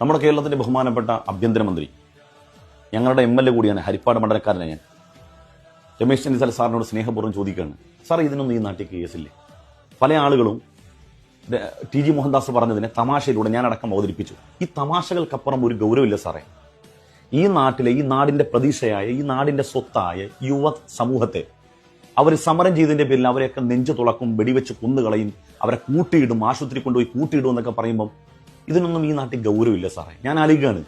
നമ്മുടെ കേരളത്തിന്റെ ബഹുമാനപ്പെട്ട ആഭ്യന്തരമന്ത്രി, ഞങ്ങളുടെ MLA കൂടിയാണ്, ഹരിപ്പാട് മണ്ഡലക്കാരനാണ് ഞാൻ. രമേശ് ചെന്നിത്തല സാറിനോട് സ്നേഹപൂർവ്വം ചോദിക്കുകയാണ്, സാർ ഇതിനൊന്നും ഈ നാട്ടിൽ കേസില്ലേ? പല ആളുകളും TG മോഹൻദാസ് പറഞ്ഞതിനെ തമാശയിലൂടെ ഞാനടക്കം അവതരിപ്പിച്ചു. ഈ തമാശകൾക്കപ്പുറം ഒരു ഗൗരവമില്ല സാറേ. ഈ നാട്ടിലെ, ഈ നാടിന്റെ പ്രതീക്ഷയായ, ഈ നാടിന്റെ സ്വത്തായ യുവ സമൂഹത്തെ അവർ സമരം ചെയ്തതിന്റെ പേരിൽ അവരെയൊക്കെ നെഞ്ചു തുളക്കും, വെടിവെച്ച് കൊന്നുകളയും, അവരെ കൂട്ടിയിടും, ആശുപത്രി കൊണ്ടുപോയി കൂട്ടിയിടും എന്നൊക്കെ പറയുമ്പം ഇതിനൊന്നും ഈ നാട്ടിൽ ഗൗരവമില്ല സാറേ. ഞാൻ ആലോചിക്കുകയാണ്,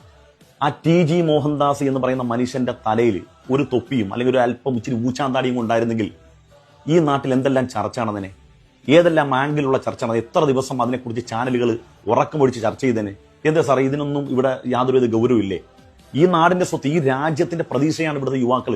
ആ TG മോഹൻദാസ് എന്ന് പറയുന്ന മനുഷ്യന്റെ തലയിൽ ഒരു തൊപ്പിയും അല്ലെങ്കിൽ ഒരു അല്പം ഇച്ചിരി ഊച്ചാന്താടിയും ഉണ്ടായിരുന്നെങ്കിൽ ഈ നാട്ടിൽ എന്തെല്ലാം ചർച്ചയാണെന്നെ, ഏതെല്ലാം ആംഗിലുള്ള ചർച്ചയാണ്, എത്ര ദിവസം അതിനെക്കുറിച്ച് ചാനലുകൾ ഉറക്കമൊഴിച്ച് ചർച്ച ചെയ്തേനെ. എന്താ സാറേ, ഇതിനൊന്നും ഇവിടെ യാതൊരുവിധ ഗൗരവമില്ലേ? ഈ നാടിന്റെ സ്വത്ത്, ഈ രാജ്യത്തിന്റെ പ്രതീക്ഷയാണ് ഇവിടുത്തെ യുവാക്കൾ.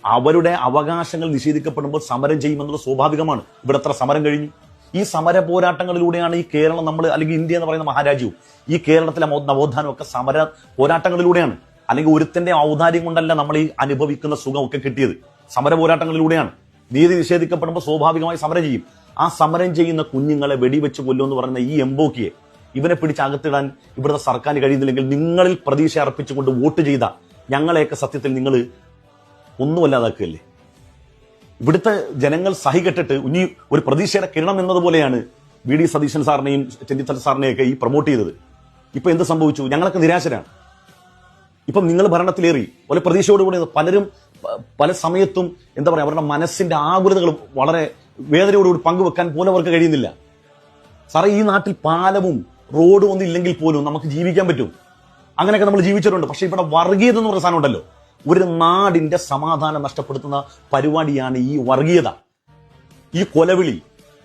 അവരുടെ അവകാശങ്ങൾ നിഷേധിക്കപ്പെടുമ്പോൾ സമരം ചെയ്യുമെന്നുള്ളത് സ്വാഭാവികമാണ്. ഇവിടെ എത്ര സമരം കഴിഞ്ഞു? ഈ സമര പോരാട്ടങ്ങളിലൂടെയാണ് ഈ കേരളം, നമ്മൾ അല്ലെങ്കിൽ ഇന്ത്യ എന്ന് പറയുന്ന മഹാരാജ്യവും ഈ കേരളത്തിലെ നവോത്ഥാനവും ഒക്കെ സമര പോരാട്ടങ്ങളിലൂടെയാണ്. അല്ലെങ്കിൽ ഒരുത്തന്റെ ഔദാര്യം കൊണ്ടല്ല നമ്മൾ ഈ അനുഭവിക്കുന്ന സുഖമൊക്കെ കിട്ടിയത്, സമര പോരാട്ടങ്ങളിലൂടെയാണ്. നീതി നിഷേധിക്കപ്പെടുമ്പോൾ സ്വാഭാവികമായി സമരം ചെയ്യും. ആ സമരം ചെയ്യുന്ന കുഞ്ഞുങ്ങളെ വെടിവെച്ച് കൊല്ലുമെന്ന് പറയുന്ന ഈ എംബോക്കിയെ, ഇവനെ പിടിച്ച് അകത്തിടാൻ ഇവിടുത്തെ സർക്കാരിന് കഴിയുന്നില്ലെങ്കിൽ നിങ്ങളിൽ പ്രതീക്ഷ അർപ്പിച്ചുകൊണ്ട് വോട്ട് ചെയ്ത ഞങ്ങളെയൊക്കെ സത്യത്തിൽ നിങ്ങൾ ഒന്നുമല്ലാതാക്കുകയല്ലേ? ഇവിടുത്തെ ജനങ്ങൾ സഹികെട്ടിട്ട് ഇനി ഒരു പ്രതീക്ഷയുടെ കിരണം എന്നതുപോലെയാണ് VD സതീശൻ സാറിനെയും ചെന്നിത്തല സാറിനെയൊക്കെ ഈ പ്രൊമോട്ട് ചെയ്തത്. ഇപ്പൊ എന്ത് സംഭവിച്ചു? ഞങ്ങളൊക്കെ നിരാശരാണ്. ഇപ്പം നിങ്ങൾ ഭരണത്തിലേറി ഒരു പ്രതീക്ഷയോടുകൂടി പലരും പല സമയത്തും എന്താ പറയുക, അവരുടെ മനസ്സിന്റെ ആകുലതകൾ വളരെ വേദനയോടുകൂടി പങ്കുവെക്കാൻ പോലും അവർക്ക് കഴിയുന്നില്ല. സാറേ, ഈ നാട്ടിൽ പാലവും റോഡും ഒന്നും ഇല്ലെങ്കിൽ പോലും നമുക്ക് ജീവിക്കാൻ പറ്റും. അങ്ങനെയൊക്കെ നമ്മൾ ജീവിച്ചിട്ടുണ്ട്. പക്ഷെ ഇവിടെ വർഗീയത എന്ന് പറയുന്ന സാധനം ഉണ്ടല്ലോ, ഒരു നാടിന്റെ സമാധാനം നഷ്ടപ്പെടുത്തുന്ന പരിപാടിയാണ് ഈ വർഗീയത, ഈ കൊലവിളി.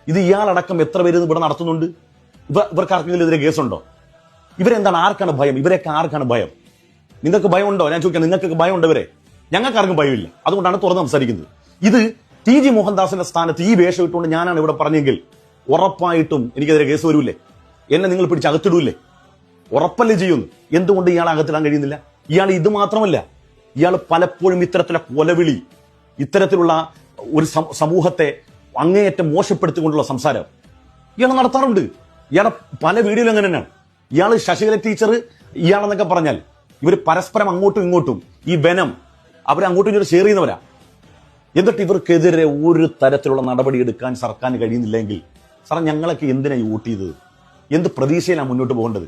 ഇത് ഇയാളടക്കം എത്ര പേര് ഇവിടെ നടത്തുന്നുണ്ട്? ഇവർക്ക് ആർക്കെങ്കിലും എതിരെ കേസുണ്ടോ? ഇവരെന്താണ്? ആർക്കാണ് ഭയം? ഇവരൊക്കെ ആർക്കാണ് ഭയം? നിങ്ങൾക്ക് ഭയമുണ്ടോ? ഞാൻ ചോദിക്കാം, നിങ്ങൾക്കൊക്കെ ഭയമുണ്ടോ? ഇവരെ ഞങ്ങൾക്ക് ആർക്കും ഭയമില്ല. അതുകൊണ്ടാണ് തുറന്ന് സംസാരിക്കുന്നത്. ഇത് TG മോഹൻദാസിന്റെ സ്ഥാനത്ത് ഈ വേഷം ഇട്ടുകൊണ്ട് ഞാനാണ് ഇവിടെ പറഞ്ഞെങ്കിൽ ഉറപ്പായിട്ടും എനിക്കെതിരെ കേസ് വരൂല്ലേ? എന്നെ നിങ്ങൾ പിടിച്ച് അകത്തിടൂല്ലേ? ഉറപ്പല്ലേ ചെയ്യുന്നു. എന്തുകൊണ്ട് ഇയാളെ അകത്തിടാൻ കഴിയുന്നില്ല? ഇയാൾ ഇത് മാത്രമല്ല, ഇയാൾ പലപ്പോഴും ഇത്തരത്തിലുള്ള കൊലവിളി, ഇത്തരത്തിലുള്ള ഒരു സമൂഹത്തെ അങ്ങേയറ്റം മോശപ്പെടുത്തിക്കൊണ്ടുള്ള സംസാരം ഇയാൾ നടത്താറുണ്ട്. ഇയാളെ പല വീഡിയോയിലും അങ്ങനെ തന്നെയാണ്. ഇയാൾ ശശികല ടീച്ചർ ഇയാളെന്നൊക്കെ പറഞ്ഞാൽ ഇവർ പരസ്പരം അങ്ങോട്ടും ഇങ്ങോട്ടും ഈ വെനം അവരങ്ങോട്ടും ഇങ്ങോട്ടും ഷെയർ ചെയ്യുന്നവരാ. എന്നിട്ട് ഇവർക്കെതിരെ ഒരു തരത്തിലുള്ള നടപടി എടുക്കാൻ സർക്കാരിന് കഴിയുന്നില്ലെങ്കിൽ സാറേ, ഞങ്ങളൊക്കെ എന്തിനാണ് വോട്ട് ചെയ്തത്? എന്ത് പ്രതീക്ഷയിലാണ് മുന്നോട്ട് പോകേണ്ടത്?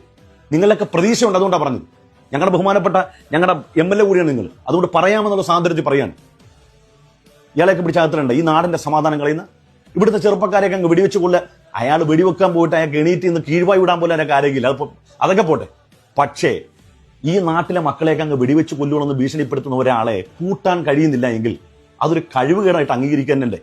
നിങ്ങളൊക്കെ പ്രതീക്ഷയുണ്ട്, അതുകൊണ്ടാണ് പറഞ്ഞത്. ഞങ്ങളുടെ ബഹുമാനപ്പെട്ട ഞങ്ങളുടെ MLA കൂടിയാണ് നിങ്ങൾ, അതുകൊണ്ട് പറയാമെന്നുള്ള സ്വാതന്ത്ര്യത്തിൽ പറയാണ്. ഇയാളെയൊക്കെ പിടിച്ചകത്തിലുണ്ട് ഈ നാടിന്റെ സമാധാനം കളയുന്ന ഇവിടുത്തെ ചെറുപ്പക്കാരെയൊക്കെ അങ്ങ് വെടിവെച്ച് കൊല്ല. അയാൾ വെടിവെക്കാൻ പോയിട്ട് അയാൾക്ക് എണീറ്റ് നിന്ന് കീഴ്വായി വിടാൻ പോലെ അയാൾക്ക് ആരോഗ്യമില്ല. അതൊക്കെ പോട്ടെ. പക്ഷേ ഈ നാട്ടിലെ മക്കളെയൊക്കെ അങ്ങ് വെടിവെച്ച് കൊല്ലുകയാണെന്ന് ഭീഷണിപ്പെടുത്തുന്ന ഒരാളെ കൂട്ടാൻ കഴിയുന്നില്ല എങ്കിൽ അതൊരു കഴിവുകേടായിട്ട് അംഗീകരിക്കാൻ തന്നെ